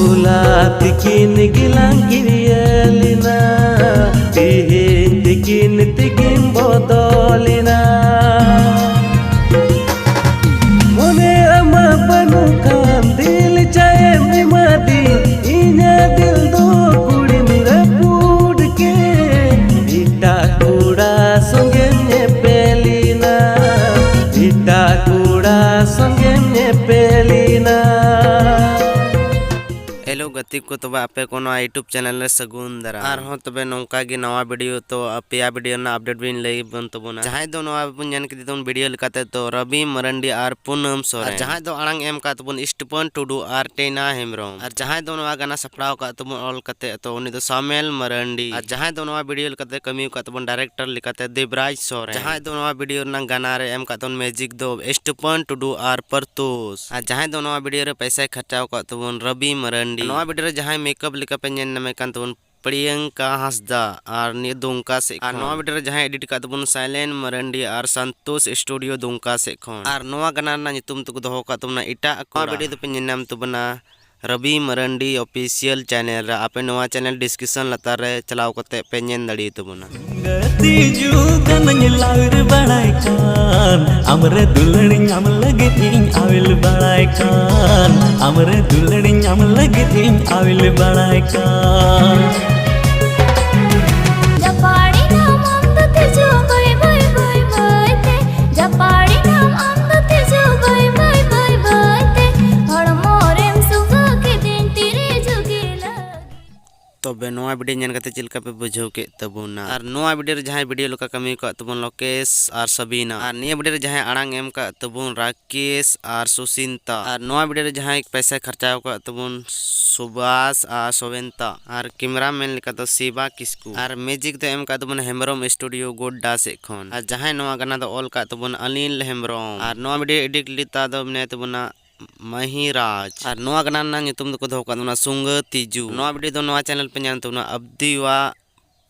Hula tikin gilang kiriyalina, tihin tikin bodolina. Mone ama panukan dil chaye mimadi, inya dil do kudi mira pud ke, ita kuda songe nyepelina, ita kuda songe nyepelina. Hello गतिक को तब आपे को YouTube channel रे सगुन दरा are हो तबे नौका गे नवा वीडियो तो अपया वीडियो ना अपडेट बिन लई बन तबना जहां दो नवा बुन जन के दोन वीडियो लकाते तो रवि मरंडी आर पूनम सोरेन जहां दो अड़ंग एम का तबन स्टीफन टुडू आर टेना हेमरम आर जहां दो नवा गाना सपड़ाव का तबन ऑल कते तो उनी दो सामेल मरंडी आर जहां दो नवा वीडियो लकाते कमी का तबन डायरेक्टर लिकाते देवराज सोरेन जहां दो नवा वीडियो ना गाना रे एम का तबन म्यूजिक दो स्टीफन टुडू आर परतोस आर जहां दो नवा वीडियो रे पैसा खर्चाव का तबन रवि मरंडी नवा वीडियो रे जहां मेकअप लिका पे नेन नमे कान तबन प्रियंका हंसदा और नि दुमका से और नवा वीडियो रे जहां एडिट का तबन साइलेंट मरंडी और संतोष स्टूडियो दुमका से खन और नवा गाना ना नितुम तुक दोहो का तबना इटा को वीडियो तो पे नेनाम तबना रवि मरंडी ऑफिशियल चैनल रे आपे नवा चैनल डिस्क्रिप्शन लतार रे चलाव कते पे नेन दड़ी तबना गति जुगन लाउर बड़ाई कान हमरे दुलड़ी हम लगे तीन आविल बड़ाई कान हमरे दुलड़ी हम लगे तीन आविल बड़ाई कान जपाड़ी नाम आमदते जो बाय बाय बाय बाय ते जपाड़ी नाम आमदते जो बाय बाय बाय बाय ते हड़ मोरेम सुगा के दिन तेरे जुगेला तबे नवा वीडियो जन कते चिलका पे बुझाव के तबुना और नवा वीडियो रे जहां वीडियो लोका कमी को तबुन लोकेश और सबीना और निया वीडियो रे जहां अड़ांग एम का तबुन राकेश और सुसिंता और नवा वीडियो रे जहां पैसा खर्चाव का तबुन सुभाष और सोवेंता और कैमरामैन लिका तो शिवा किस्कू और म्यूजिक तो एम का तबुन हेमरम स्टूडियो गोड्डा से खन और जहां नवा गाना तो ऑल का तबुन अनिल हेमरम और नवा वीडियो एडिट लिता दो ने तबुना महिराज और नवा गाना ना नितुम को दोहो का सुंग तिजू नवा वीडियो दो नवा चैनल पे जान तबना अब्दीवा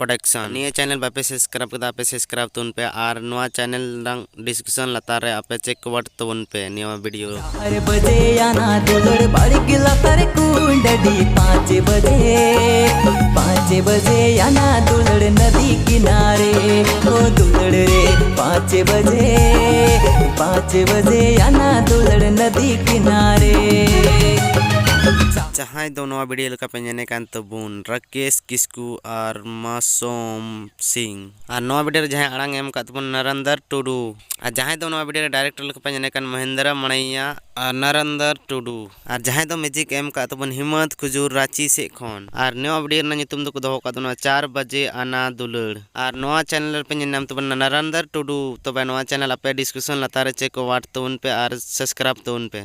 प्रोडक्शन निया चैनल बापे सब्सक्राइब कदा पे सब्सक्राइब तुन पे और नवा चैनल रंग डिस्क्रिप्शन लतार रे आपे चेक वट तुन पे निया वीडियो 4 बजे आना दुलड़ बाड़ी गिला तारे कुंडडी 5 बजे आना दुलड़ नदी किनारे ओ दुलड़ रे 5 बजे आना दुलड़ नदी किनारे जहां दो नवा वीडियो लका पे जने कान तबुन राकेश किस्कू और मासूम सिंह और नवा वीडियो जहां अड़ांग एम का तबुन नरेंद्र टुडू और जहां दो नवा वीडियो डायरेक्टर लका पे जने कान महेंद्र मणैया और नरेंद्र टुडू और जहां दो म्यूजिक एम का तबुन हिम्मत खुजूर रांची से खन और नवा वीडियो ना नितुम दो दोहो का तबुन 4 बजे आना दुलड़ और नवा चैनल पे नाम तबुन नरेंद्र टुडू तबे नवा चैनल आपे डिस्क्रिप्शन लतार चेक वाट तुन पे और सब्सक्राइब तुन पे।